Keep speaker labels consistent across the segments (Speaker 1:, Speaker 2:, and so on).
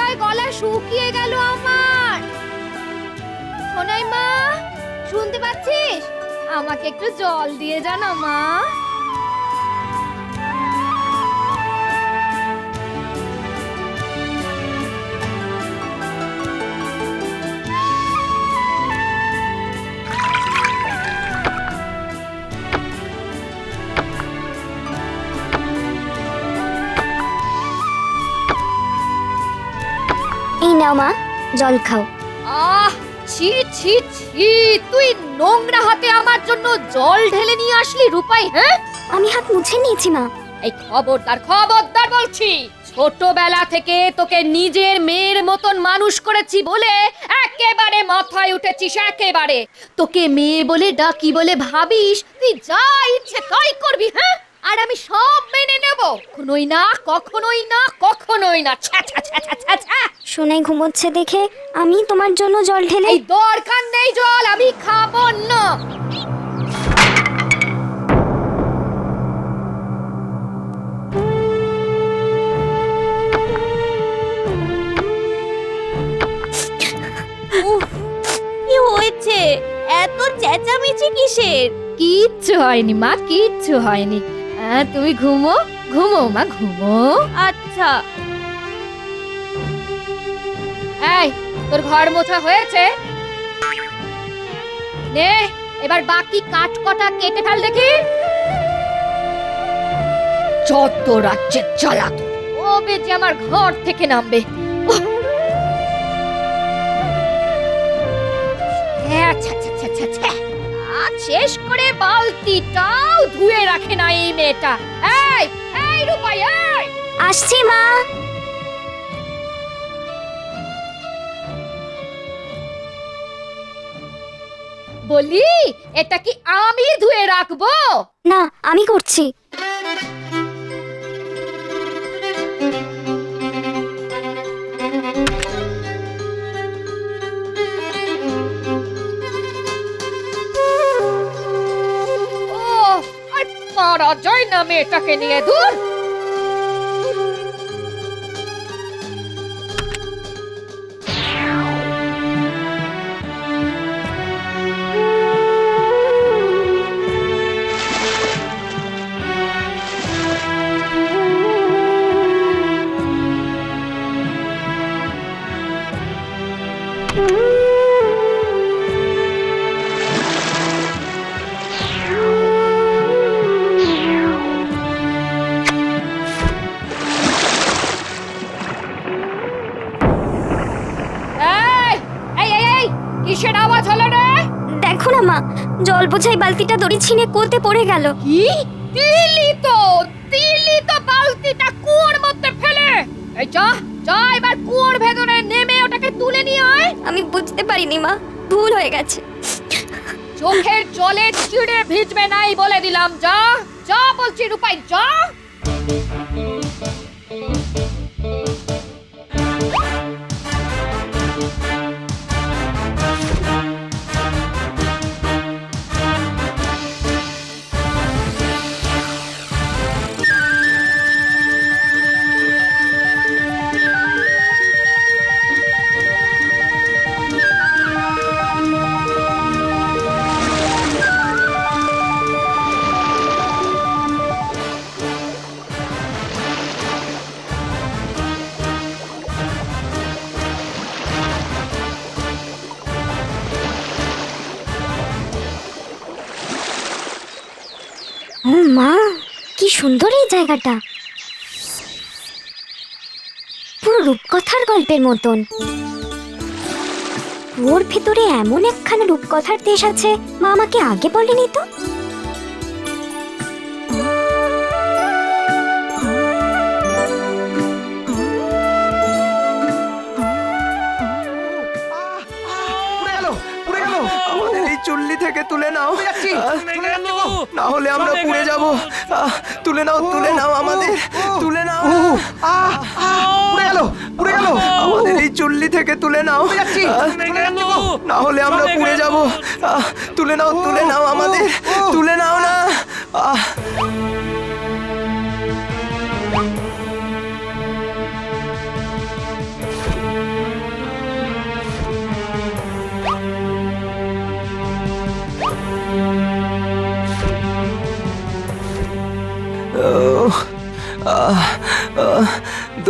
Speaker 1: ঠান্ডায় গলা শুকিয়ে গেল আমার। সোনাই মা, শুনতে পাচ্ছিস? আমাকে একটু জল দিয়ে যা না মা।
Speaker 2: এই নাও মা, জল খাও।
Speaker 1: আহ, ছি ছি ছি, তুই নোংরা হাতে আমার জন্য জল ঢেলে নিয়ে আসলি রূপাই? হ্যাঁ,
Speaker 2: আমি হাত মুছে নিয়েছি মা।
Speaker 1: এই খবরদার খবরদার বলছি, ছোটবেলা থেকে তোকে নিজের মেয়ের মতন মানুষ করেছি বলে একেবারে মাথায় উঠেছিস একেবারে। তোকে মেয়ে বলে ডাকি বলে ভাবিস তুই যা ইচ্ছে তাই করবি। হ্যাঁ, আর আমি সব মেনে নেব? কখনোই না, কখনোই না, কখনোই না। ছ্যা ছ্যা ছ্যা ছ্যা ছ্যা ছ্যা।
Speaker 2: সোনাই ঘুমোচ্ছে দেখে আমি তোমার জন্য জল ঢেলে।
Speaker 1: এই দরকার নেই জল, আমি খাবো না।
Speaker 3: কি হয়েছে? এত চেঁচামেচি কিসের?
Speaker 1: কিচ্ছু হয়নি মা, কিচ্ছু হয়নি। তুমি ঘুমো ঘুমো মা, ঘুমো।
Speaker 3: আচ্ছা।
Speaker 1: এই, তোর ঘর মোছা হয়েছে? নে, এবার বাকি কাঠ কটা কেটে ফেল দেখি। যত রাজ্যের জ্বালাতো, কবে যে আমার ঘর থেকে নামবে। উহ! ছ্যা, ছ্যা, ছ্যা, ছ্যা, ছ্যা। আর শেষ করে বালতিটাও ধুয়ে রাখে না এই মেয়েটা। এই এই রূপাই, এই
Speaker 2: আসছি মা।
Speaker 1: বলি, এটা কি আমি ধুয়ে রাখবো?
Speaker 2: না, আমি করছি।
Speaker 1: ও, আর পারা যায় না মেয়েটাকে নিয়ে, দূর। এই এই এই এই, কিসের আওয়াজ হলো রে?
Speaker 2: দেখো না মা, জল বোঝাই বালতিটা দড়ি ছিঁড়ে কুয়োতে পড়ে গেল।
Speaker 1: কি দিলি তো বালতিটা কুয়োর মধ্যে ফেলে। এই যা যা, এবার কুয়োর ভেতরে নেমে ওটাকে তুলে নিয়ে আয়।
Speaker 2: আমি বুঝতে পারিনি মা, ভুল হয়ে গেছে।
Speaker 1: চোখের জলে চিড়ে ভিজবে নাই বলে দিলাম। যা যা বলছি রূপাই, যা।
Speaker 2: ও মা, কি সুন্দর এই জায়গাটা, পুরো রূপকথার গল্পের মতন। ওর ভেতরে এমন একখানা রূপকথার দেশ আছে, মা আমাকে আগে বলেনি তো।
Speaker 4: চুল্লি থেকে তুলে নাও, না হলে আমরা পুড়ে যাব। তুলে নাও, তুলে নাও আমাদের, তুলে নাও। আমাদের এই চুল্লি থেকে তুলে নাও, না হলে আমরা পুড়ে যাব। তুলে নাও, তুলে নাও আমাদের, তুলে নাও না।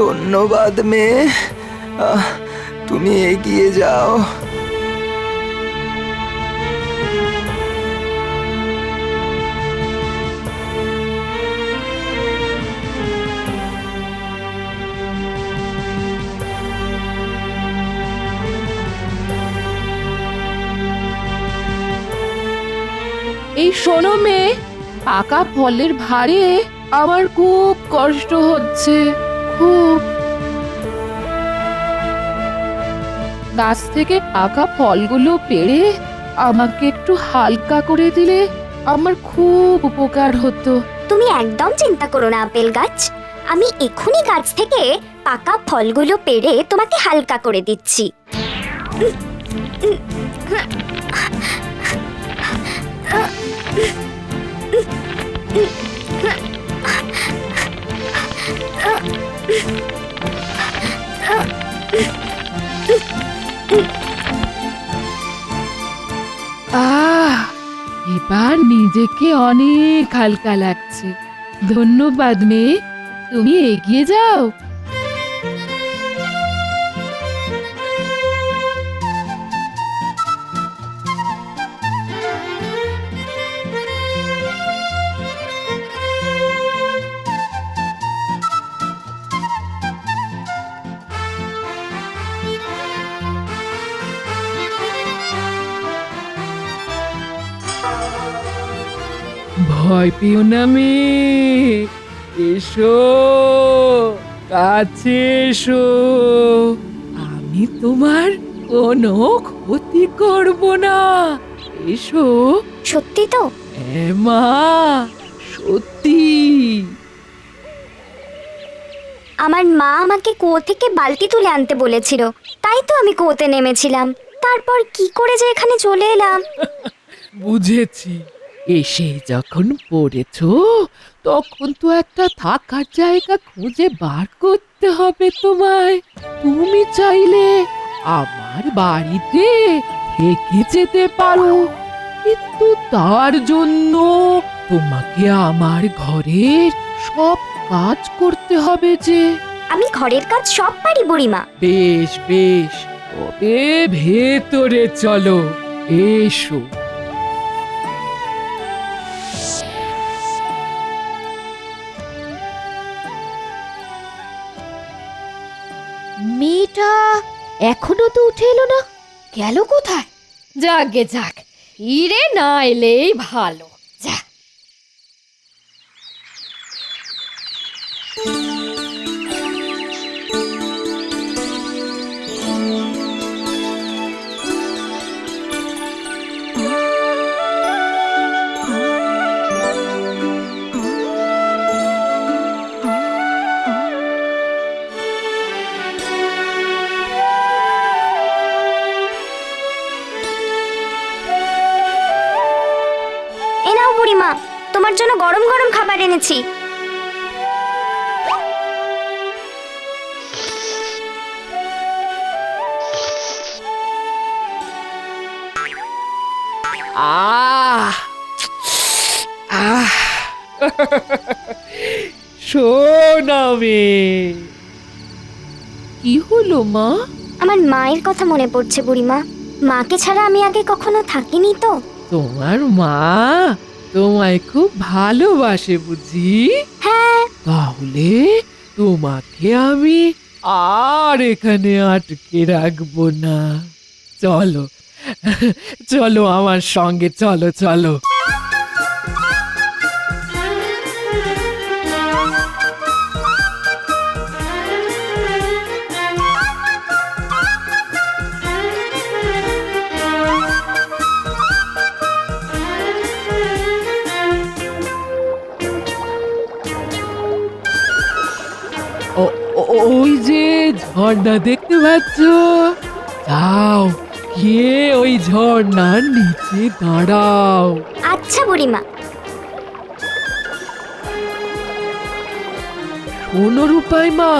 Speaker 4: ধন্যবাদ মেয়ে। তুমি এগিয়ে যাও।
Speaker 5: এই শোনো মেয়ে, পাকা ফলের ভারে আমার খুব কষ্ট হচ্ছে, খুব। গাছ থেকে পাকা ফলগুলো পেড়ে আমাকে একটু হালকা করে দিলে আমার খুব উপকার হতো।
Speaker 2: তুমি একদম চিন্তা করো না আপেল গাছ, আমি এক্ষুনি গাছ থেকে পাকা ফলগুলো পেড়ে তোমাকে হালকা করে দিচ্ছি।
Speaker 5: এবার নিজেকে অনেক হালকা লাগছে। ধন্যবাদ মেয়ে, তুমি এগিয়ে যাও। ভয় পেও না মেয়ে, এসো, কাছে এসো, আমি তোমার কোনো ক্ষতি করব না। এসো।
Speaker 2: সত্যি তো?
Speaker 5: হ্যাঁ মা, সত্যি।
Speaker 2: আমার মা আমাকে কুয়ো থেকে বালতি তুলে আনতে বলেছিল, তাই তো আমি কুয়োতে নেমেছিলাম। তারপর কি করে যে এখানে চলে এলাম।
Speaker 5: বুঝেছি, এসে যখন পড়েছো তখন তো একটা থাকার জায়গা খুঁজে বার করতে হবে তোমায়। তুমি চাইলে আমার বাড়িতে থেকে যেতে পারো, কিন্তু তার জন্য তোমাকে আমার ঘরের সব কাজ করতে হবে যে।
Speaker 2: আমি ঘরের কাজ সব পারি বুড়িমা।
Speaker 5: বেশ বেশ, তবে ভেতরে চলো, এসো।
Speaker 1: মেয়েটা এখনো তো উঠে এলো না, গেল কোথায়? যাক গে যাক, ফিরে না এলেই ভালো। যা।
Speaker 2: এ নাও বুড়িমা, তোমার জন্য গরম গরম খাবার এনেছি।
Speaker 5: আহ আহ শোনাবে। কি হলো মা?
Speaker 2: আমার মায়ের কথা মনে পড়ছে বুড়িমা। মাকে ছাড়া আমি আগে কখনো থাকিনি তো।
Speaker 5: তোমার মা তোমায় খুব ভালোবাসে বুঝি?
Speaker 2: হ্যাঁ।
Speaker 5: তাহলে তোমাকে আমি আর এখানে আটকে রাখবো না। চলো চলো আমার সঙ্গে, চলো চলো। ওই যে ঝর্ণা দেখতে পাচ্ছ, যাও গিয়ে ওই ঝর্ণার নিচে দাঁড়াও।
Speaker 2: আচ্ছা বুড়িমা।
Speaker 5: শোনো রূপাই মা,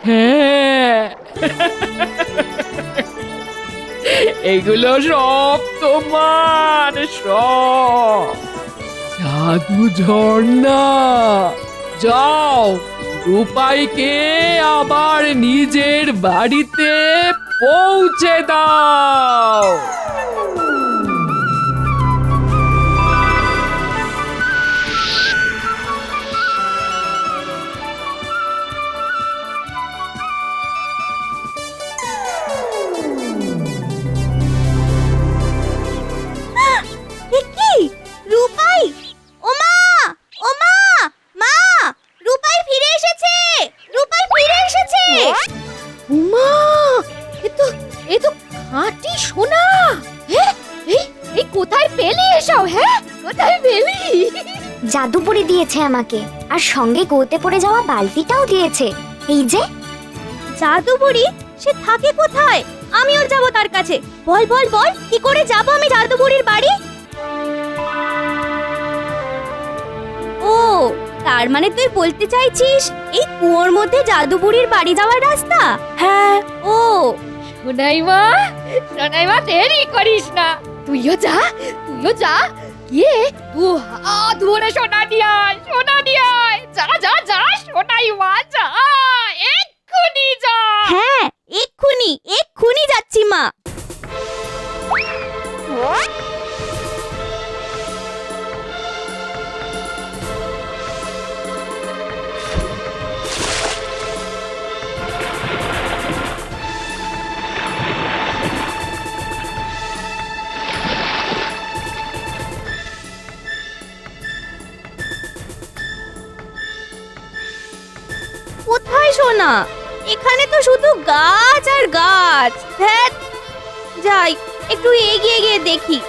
Speaker 5: হ্যাঁ, এগুলো সব তোমার, সব জাদু ঝর্ণা। যাও, রূপাইকে আবার নিজের বাড়িতে পৌঁছে দাও।
Speaker 3: এ কি রূপাই? ওমা ওমা মা, রূপাই ফিরে এসেছে, রূপাই ফিরে এসেছে।
Speaker 1: উমা, এ তো খাঁটি সোনা। হ্যাঁ, এই কোথায় পেলি এসব? হ্যাঁ, কোথায় পেলি?
Speaker 2: জাদুপুরি দিয়েছে আমাকে, আর সঙ্গে গোতে পড়ে যাওয়া বালতিটাও দিয়েছে। এই যে
Speaker 3: জাদুবুড়ি সে থাকে কোথায়? আমিও যাব তার কাছে। বল বল বল, কি করে যাব আমি জাদুবুড়ির বাড়ি? ও, তার মানে তুই বলতে চাইছিস এই কুয়োর মধ্যে জাদুবুড়ির বাড়ি যাওয়ার রাস্তা? হ্যাঁ, ও
Speaker 1: সোনাইমা, সোনাইমা, দেরি করিস না, তুইও যা, গিয়ে দু হাত ভরে সোনা নিয়ে আয়, সোনা নিয়ে আয়। যা যা যা সোনাইমা, যা, এক্ষুনি যা।
Speaker 3: হ্যাঁ, এক্ষুনি এক্ষুনি যাচ্ছি মা। কোথায় সোনা? এখানে তো শুধু গাছ আর গাছ। ধ্যাৎ, যাই একটু এগিয়ে গিয়ে দেখি।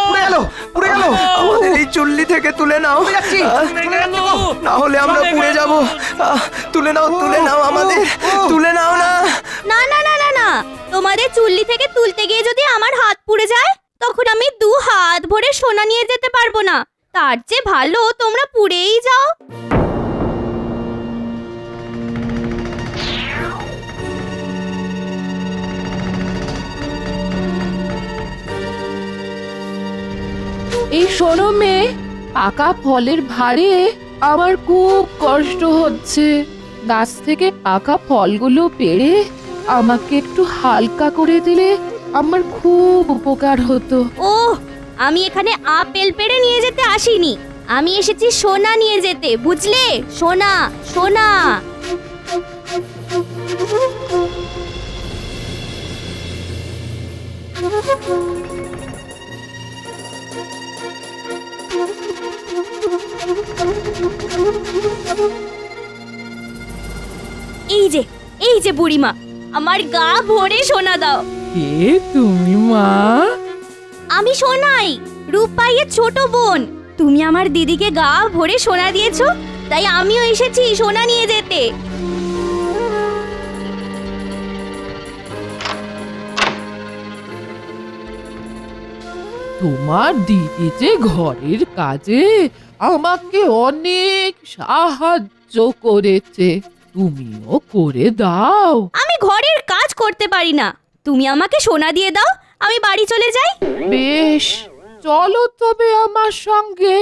Speaker 4: পুড়ে গেল, পুড়ে গেল। আমাদের এই চুল্লি থেকে তুলে নাও, না হলে আমরা পুড়ে যাব। তুলে নাও আমাদের, তুলে নাও না।
Speaker 3: না না না না না, তোমাদের চুল্লি থেকে তুলতে গিয়ে যদি আমার হাত পুড়ে যায়, তখন আমি দু হাত ভরে সোনা নিয়ে যেতে পারবো না। তার চেয়ে ভালো তোমরা পুড়েই যাও।
Speaker 5: এই শোনো মেয়ে, পাকা ফলের ভারে আমার খুব কষ্ট হচ্ছে। গাছ থেকে পাকা ফলগুলো পেড়ে আমাকে একটু হালকা করে দিলে আমার খুব উপকার হতো।
Speaker 3: ওহ, আমি এখানে আপেল পেড়ে নিয়ে যেতে আসিনি, আমি এসেছি সোনা নিয়ে যেতে, বুঝলে? সোনা সোনা। এই যে বুড়িমা, আমার গা ভরে সোনা দাও।
Speaker 5: কে তুমি মা?
Speaker 3: আমি সোনাই, রূপাইয়ের ছোট বোন। তুমি আমার দিদিকে গা ভরে সোনা দিয়েছো, তাই আমিও এসেছি সোনা নিয়ে যেতে।
Speaker 5: তোমার দিদি যে ঘরের কাজে আমাকে অনেক সাহায্য করেছে, তুমিও করে দাও।
Speaker 3: আমি ঘরের কাজ করতে পারি না, তুমি আমাকে সোনা দিয়ে দাও, আমি বাড়ি চলে যাই।
Speaker 5: বেশ, চলো তবে আমার সঙ্গে।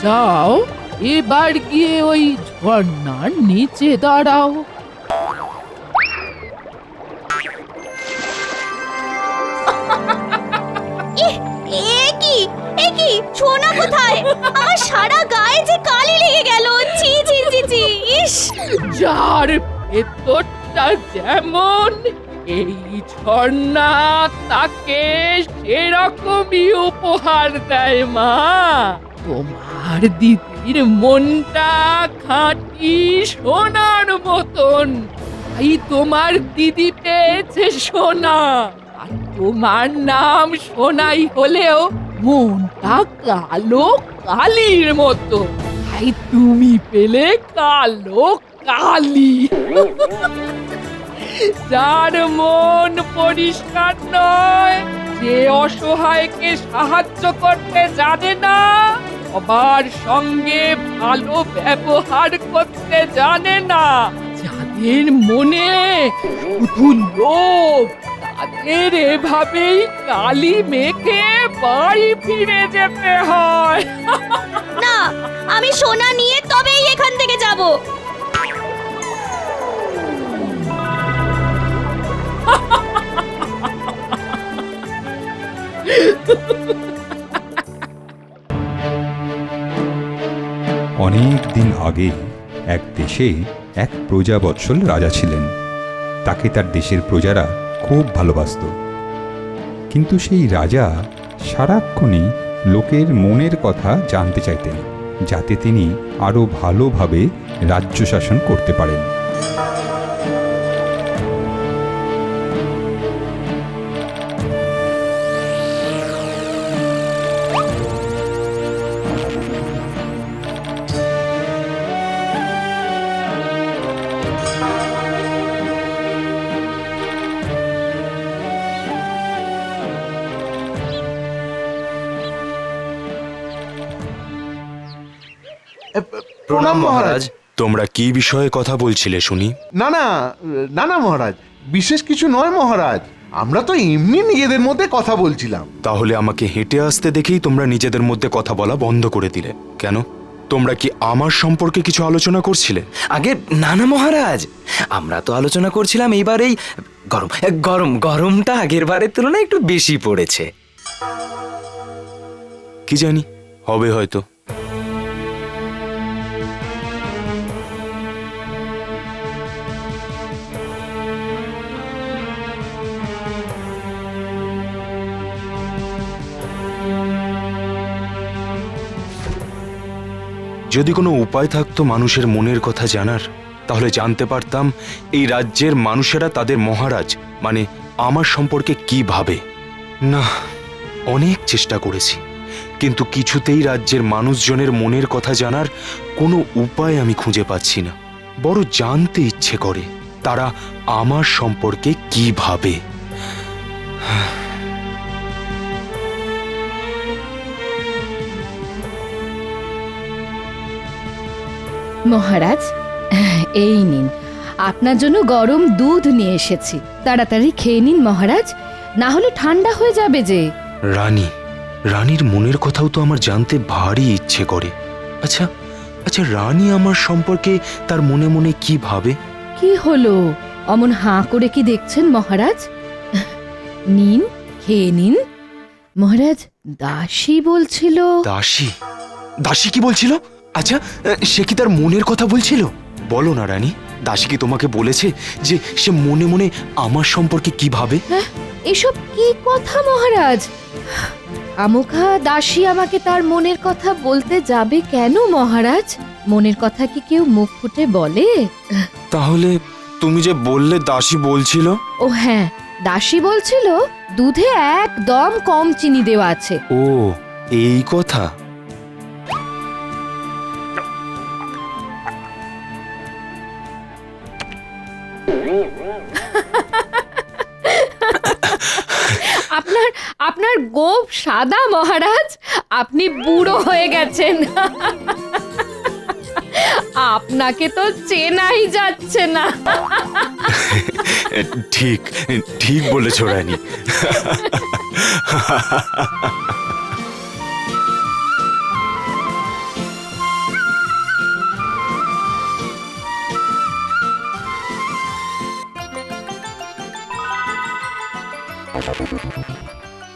Speaker 5: যাও, এবার গিয়ে ওই ঝর্ণার নিচে দাঁড়াও।
Speaker 3: এ কি সোনা কোথায়? আমার সারা গায়ে যে কালি লেগে গেল। ছি ছি ছি ছি, ইস।
Speaker 5: যার ভেতরটা যেমন, এই ঝর্ণা তাকে সেরকমই উপহার দেয় মা। তোমার দিদি দিদির মনটা খাঁটি সোনার মতন, তাই তোমার দিদি পেয়েছে সোনা। আর তোমার নাম সোনাই হলেও মনটা কালো কালির মতো, তাই তুমি পেলে কালো কালি। যার মন পরিষ্কার নয়, যে অসহায়কে সাহায্য করতে জানে না, সবার সঙ্গে ভালো ব্যবহার করতে জানে না, যাদের মনে শুধু লোভ, তাদের এভাবেই কালি মেখে বাড়ি ফিরে যেতে হয়।
Speaker 3: না, আমি সোনা নিয়ে তবেই এখান থেকে যাব।
Speaker 6: অনেক দিন আগে এক দেশে এক প্রজাবৎসল রাজা ছিলেন। তাকে তার দেশের প্রজারা খুব ভালোবাসত। কিন্তু সেই রাজা সারাক্ষণই লোকের মনের কথা জানতে চাইতেন, যাতে তিনি আরও ভালোভাবে রাজ্য শাসন করতে পারেন।
Speaker 7: প্রণাম মহারাজ।
Speaker 8: তোমরা কি বিষয়ে কথা বলছিলে শুনি?
Speaker 7: না না না না মহারাজ, বিশেষ কিছু নয় মহারাজ, আমরা তো এমনি নিজেদের মধ্যে কথা বলছিলাম।
Speaker 8: তাহলে আমাকে হেঁটে আসতে দেখেই তোমরা নিজেদের মধ্যে কথা বলা বন্ধ করে দিলে কেন? তোমরা কি আমার সম্পর্কে কিছু আলোচনা করছিলে?
Speaker 4: আগে না না মহারাজ, আমরা তো আলোচনা করছিলাম এইবারেই গরমটা আগের বারের তুলনায় একটু বেশি পড়েছে।
Speaker 8: কি জানি, হবে হয়তো। যদি কোনো উপায় থাকতো মানুষের মনের কথা জানার, তাহলে জানতে পারতাম এই রাজ্যের মানুষেরা তাদের মহারাজ মানে আমার সম্পর্কে কি ভাবে। না, অনেক চেষ্টা করেছি, কিন্তু কিছুতেই রাজ্যের মানুষজনের মনের কথা জানার কোনো উপায় আমি খুঁজে পাচ্ছি না। বড় জানতে ইচ্ছে করে তারা আমার সম্পর্কে কি ভাবে।
Speaker 1: মহারাজ, এই নিন, আপনার জন্য গরম দুধ নিয়ে এসেছি। তাড়াতাড়ি খেয়ে নিন মহারাজ, না হলে ঠান্ডা হয়ে যাবে যে।
Speaker 8: রানীর মনের কথাও তো আমার জানতে ভারী ইচ্ছে করে। আচ্ছা আচ্ছা, রানী আমার সম্পর্কে তার মনে মনে কি ভাবে?
Speaker 1: কি হলো, অমন হাঁ করে কি দেখছেন মহারাজ? নিন, খেয়ে নিন। মহারাজ, দাসী বলছিল।
Speaker 8: দাসী? দাসী কি বলছিল? আচ্ছা, সে কি তার মনের কথা বলছিল? বলো না রানী, দাসী কি তোমাকে বলেছে যে সে মনে মনে আমার সম্পর্কে কি ভাবে?
Speaker 1: এসব কি কথা মহারাজ? আমোঘা দাসী আমাকে তার মনের কথা বলতে যাবে কেন মহারাজ? মনের কথা কি কেউ মুখ ফুটে বলে?
Speaker 8: তাহলে তুমি যে বললে দাসী বলছিল।
Speaker 1: ও হ্যাঁ, দাসী বলছিল দুধে একদম কম চিনি দেওয়া আছে।
Speaker 8: ও, এই কথা।
Speaker 1: আপনার আপনার গোঁফ সাদা মহারাজ, আপনি বুড়ো হয়ে গেছেন। আপনাকে তো চেনাই যাচ্ছে না।
Speaker 8: ঠিক ঠিক বলেছ রানী।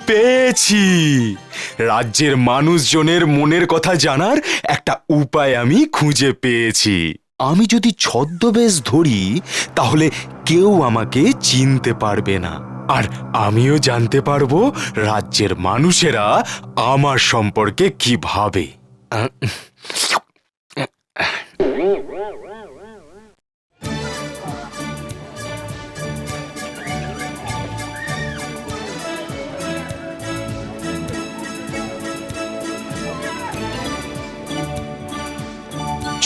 Speaker 8: পেয়েছি, রাজ্যের মানুষজনের মনের কথা জানার একটা উপায় আমি খুঁজে পেয়েছি। আমি যদি ছদ্মবেশ ধরি তাহলে কেউ আমাকে চিনতে পারবে না, আর আমিও জানতে পারবো রাজ্যের মানুষেরা আমার সম্পর্কে কি ভাবে।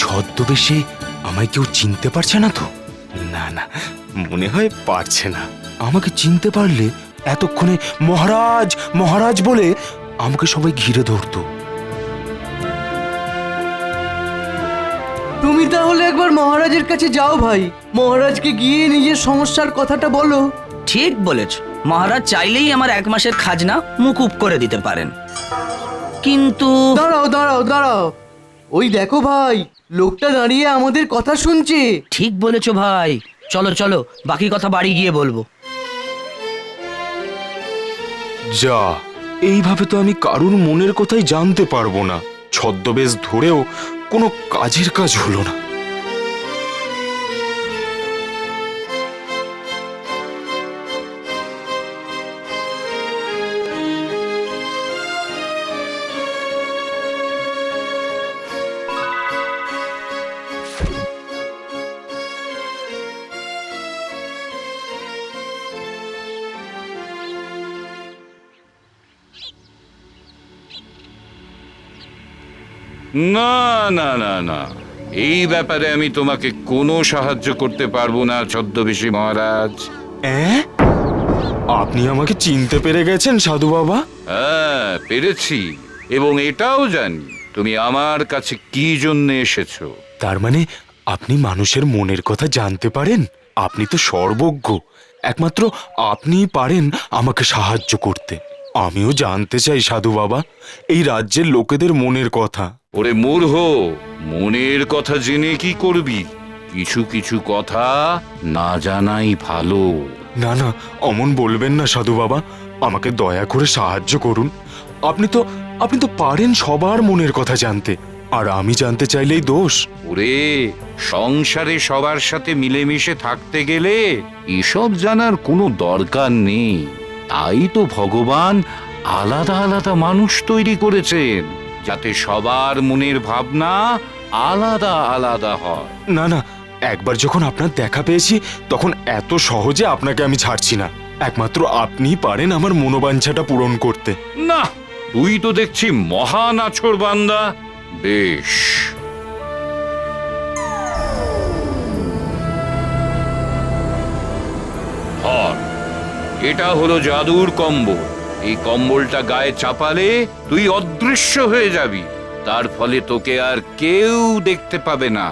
Speaker 8: ছদ্মবেশে আমায় কেউ চিনতে পারছে না তো? না না, মনে হয় পারছে না। আমাকে চিনতে পারলে এতক্ষণে মহারাজ মহারাজ বলে আমাকে সবাই ঘিরে ধরতো।
Speaker 9: তুমি তাহলে একবার মহারাজের কাছে যাও ভাই, মহারাজকে গিয়ে নিজের সমস্যার কথাটা বলো।
Speaker 10: ঠিক বলেছ, মহারাজ চাইলেই আমার 1 মাসের খাজনা মুকুব করে দিতে পারেন। কিন্তু
Speaker 9: দাঁড়াও দাঁড়াও দাঁড়াও, ওই দেখো ভাই, লোকটা দাঁড়িয়ে আমাদের কথা শুনছে।
Speaker 10: ঠিক বলেছ ভাই, চলো চলো, বাকি কথা বাড়ি গিয়ে বলবো।
Speaker 8: যা, এইভাবে তো আমি কারুর মনের কথাই জানতে পারবো না। ছদ্মবেশ ধরেও কোনো কাজের কাজ হলো না।
Speaker 11: না না না না, এই ব্যাপারে আমি তোমাকে কোনো সাহায্য করতে পারবো না ছদ্মবেশী মহারাজ।
Speaker 8: আপনি আমাকে চিনতে পেরে গেছেন সাধু বাবা?
Speaker 11: হ্যাঁ, পেরেছি, এবং এটাও জানি তুমি আমার কাছে কি জন্য এসেছো।
Speaker 8: তার মানে আপনি মানুষের মনের কথা জানতে পারেন? আপনি তো সর্বজ্ঞ, একমাত্র আপনিই পারেন আমাকে সাহায্য করতে। আমিও জানতে চাই সাধু বাবা, এই রাজ্যের লোকেদের মনের কথা।
Speaker 11: ওরে মূর্খ, মনের কথা জেনে কি করবি? কিছু কিছু কথা না জানাই ভালো।
Speaker 8: না না, অমন বলবেন না সাধু বাবা, আমাকে দয়া করে সাহায্য করুন। আপনি তো পারেন সবার মনের কথা জানতে, আর আমি জানতে চাইলেই দোষ?
Speaker 11: ওরে, সংসারে সবার সাথে মিলেমিশে থাকতে গেলে এসব জানার কোনো দরকার নেই। তাই তো ভগবান আলাদা আলাদা মানুষ তৈরি করেছেন, যাতে সবার মনের ভাবনা আলাদা আলাদা হয়।
Speaker 8: না না, একবার যখন আপনার দেখা পেয়েছি তখন এত সহজে আপনাকে আমি ছাড়ছি না। একমাত্র আপনিই পারেন আমার মনোবাঞ্ছাটা পূরণ করতে।
Speaker 11: না, তুই তো দেখছি মহান আছর বান্দা। বেশ, ধর, এটা হলো জাদুর কম্বল। এই কম্বলটা গায়ে চাপালে তুই অদৃশ্য হয়ে যাবি, তার ফলে তোকে আর কেউ দেখতে পাবে না।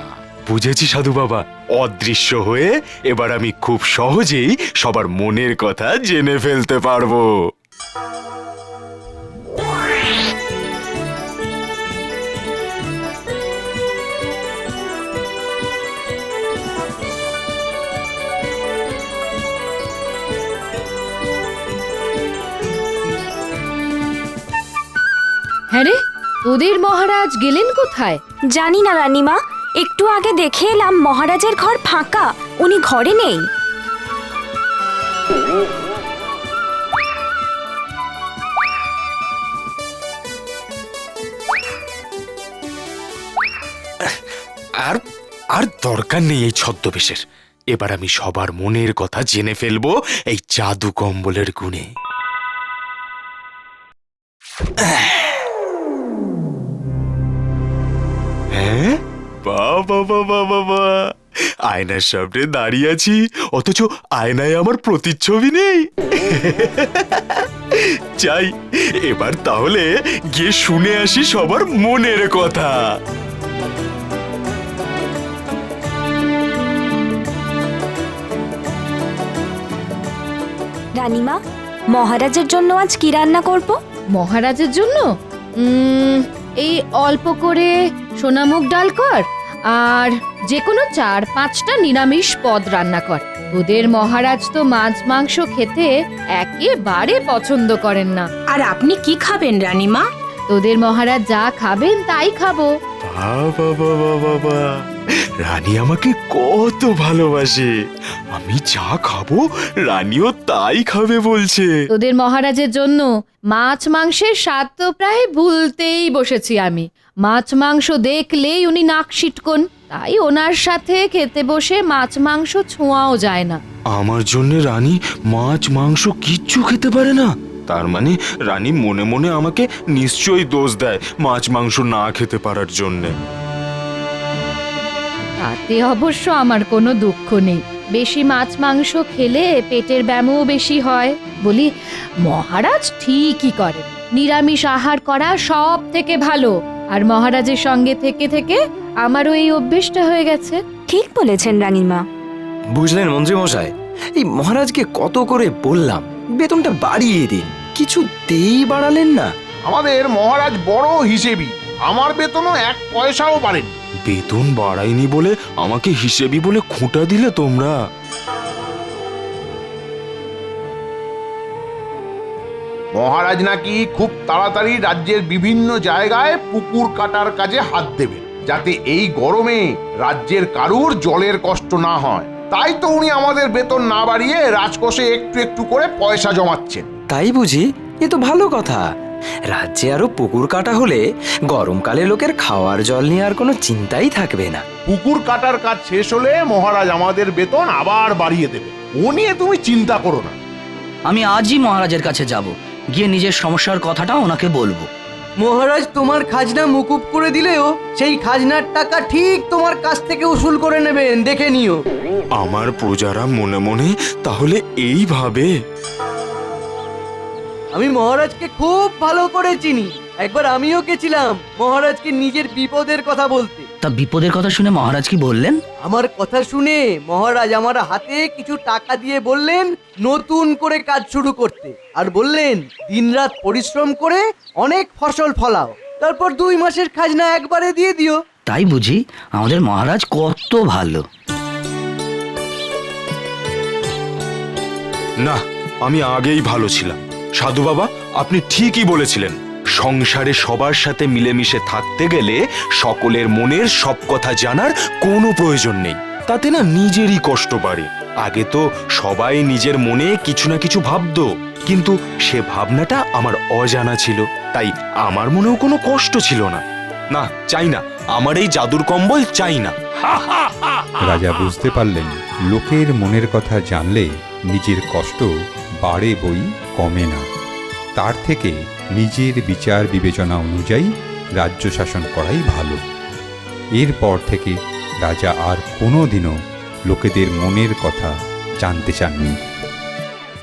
Speaker 8: বুঝেছি সাধু বাবা, অদৃশ্য হয়ে এবার আমি খুব সহজেই সবার মনের কথা জেনে ফেলতে পারবো।
Speaker 1: হ্যাঁ রে, তোদের মহারাজ গেলেন কোথায়?
Speaker 2: জানি না রানীমা, একটু আগে দেখে এলাম মহারাজের ঘর ফাঁকা, উনি ঘরে নেই।
Speaker 8: আর আর দরকার নেই এই ছদ্মবেশের। এবার আমি সবার মনের কথা জেনে ফেলবো এই জাদু কম্বলের গুণে। হ্যাঁ, বাবা বাবা বাবা, আয়নার সামনে দাঁড়িয়ে আছি, অথচ আয়নায় আমার প্রতিচ্ছবি নেই। চাই এবার তাহলে গিয়ে শুনে আসি সবার মনের কথা।
Speaker 2: রানীমা, মহারাজের জন্য আজ কি রান্না করব?
Speaker 1: মহারাজের জন্য এই অল্প করে সোনামুগ ডাল কর, আর যে কোনো 4-5টা নিরামিষ পদ রান্না কর। তোদের মহারাজ তো মাছ মাংস খেতে একেবারে পছন্দ করেন না।
Speaker 12: আর আপনি কি খাবেন রানীমা?
Speaker 1: তোদের মহারাজ যা খাবেন তাই খাবো।
Speaker 8: বাবা বাবা বাবা, রানী আমাকে কত ভালোবাসে। আমি যা খাবো রানীও তাই খাবে বলছে।
Speaker 1: তোদের মহারাজের জন্য মাছ মাংসের স্বাদ তো প্রায় ভুলতেই বসেছি আমি। মাছ মাংস দেখলেই উনি নাক সিটকন, তাই ওনার সাথে খেতে বসে মাছ মাংস ছোঁয়াও যায় না।
Speaker 8: আমার জন্য রানী মাছ মাংস কিচ্ছু খেতে পারে না? তার মানে রানী মনে মনে আমাকে নিশ্চয়ই দোষ দেয় মাছ মাংস না খেতে পারার জন্যে।
Speaker 1: তাতে অবশ্য আমার কোনো দুঃখ নেই। বেশি মাছ মাংস খেলে পেটের ব্যামোও বেশি হয়। বলি, মহারাজ ঠিকই করেন, নিরামিষ আহার করা সব থেকে ভালো। আর মহারাজের সঙ্গে থেকে থেকে আমারও এই অভ্যেসটা হয়ে গেছে।
Speaker 2: ঠিক বলেছেন রানীমা।
Speaker 4: বুঝলেন মন্ত্রী মশাই, এই মহারাজকে কত করে বললাম বেতনটা বাড়িয়ে দিন, কিছুতেই বাড়ালেন না।
Speaker 7: আমাদের মহারাজ বড় হিসেবি, আমার বেতনও 1 পয়সাও বাড়েনি।
Speaker 8: বেতন বাড়ায়নি বলে আমাকে হিসেবি বলে খুঁটা দিলে তোমরা।
Speaker 7: মহারাজ নাকি খুব তাড়াতাড়ি রাজ্যের বিভিন্ন জায়গায় পুকুর কাটার কাজে হাত দেবে, যাতে এই গরমে রাজ্যের কারুর জলের কষ্ট না হয়। তাই তো উনি আমাদের বেতন না বাড়িয়ে রাজকোষে একটু একটু করে পয়সা জমাচ্ছেন।
Speaker 4: তাই বুঝি? এ তো ভালো কথা। রাজ্যে আরো পুকুর কাটা হলে গরমকালে লোকের খাওয়ার জল নিয়ে আর কোনো চিন্তাই থাকবে না।
Speaker 7: পুকুর কাটার কাজ শেষ হলে মহারাজ আমাদের বেতন আবার বাড়িয়ে দেবে, ও নিয়ে তুমি চিন্তা করো না।
Speaker 10: আমি আজই মহারাজের কাছে যাব, গিয়ে নিজের সমস্যার কথাটা ওনাকে বলবো।
Speaker 9: মহারাজ তোমার খাজনা মুকুব করে দিলেও সেই খাজনার টাকা ঠিক তোমার কাছ থেকে উসুল করে নেবেন, দেখে নিও।
Speaker 8: আমার প্রজারা মনে মনে তাহলে এই ভাবে?
Speaker 9: আমি মহারাজকে খুব ভালো করে চিনি। একবার আমিও গেছিলাম মহারাজকে নিজের বিপদের কথা বলতে।
Speaker 10: তা বিপদের কথা শুনে মহারাজ কি বললেন?
Speaker 9: আমার কথা শুনে মহারাজ আমার হাতে কিছু টাকা দিয়ে বললেন নতুন করে কাজ শুরু করতে, আর বললেন দিনরাত পরিশ্রম করে অনেক ফসল ফলাও, তারপর 2 মাসের খাজনা একবারে দিয়ে দিও।
Speaker 10: তাই বুঝি? আমাদের মহারাজ কত ভালো।
Speaker 8: না, আমি আগেই ভালো ছিলাম। সাধু বাবা, আপনি ঠিকই বলেছিলেন। সংসারে সবার সাথে মিলেমিশে থাকতে গেলে সকলের মনের সব কথা জানার কোনো প্রয়োজন নেই, তাতে না নিজেরই কষ্ট বাড়ে। আগে তো সবাই নিজের মনে কিছু না কিছু ভাবতো, কিন্তু সে ভাবনাটা আমার অজানা ছিল, তাই আমার মনেও কোনো কষ্ট ছিল না। না, চাই না, আমার এই জাদুর কম্বল চাই না।
Speaker 6: রাজা বুঝতে পারলেন লোকের মনের কথা জানলে নিজের কষ্ট বাড়ে বই কমে না। তার থেকে নিজের বিচার বিবেচনা অনুযায়ী রাজ্য শাসন করাই ভালো। এরপর থেকে রাজা আর কোনোদিনও লোকেদের মনের কথা জানতে চাননি।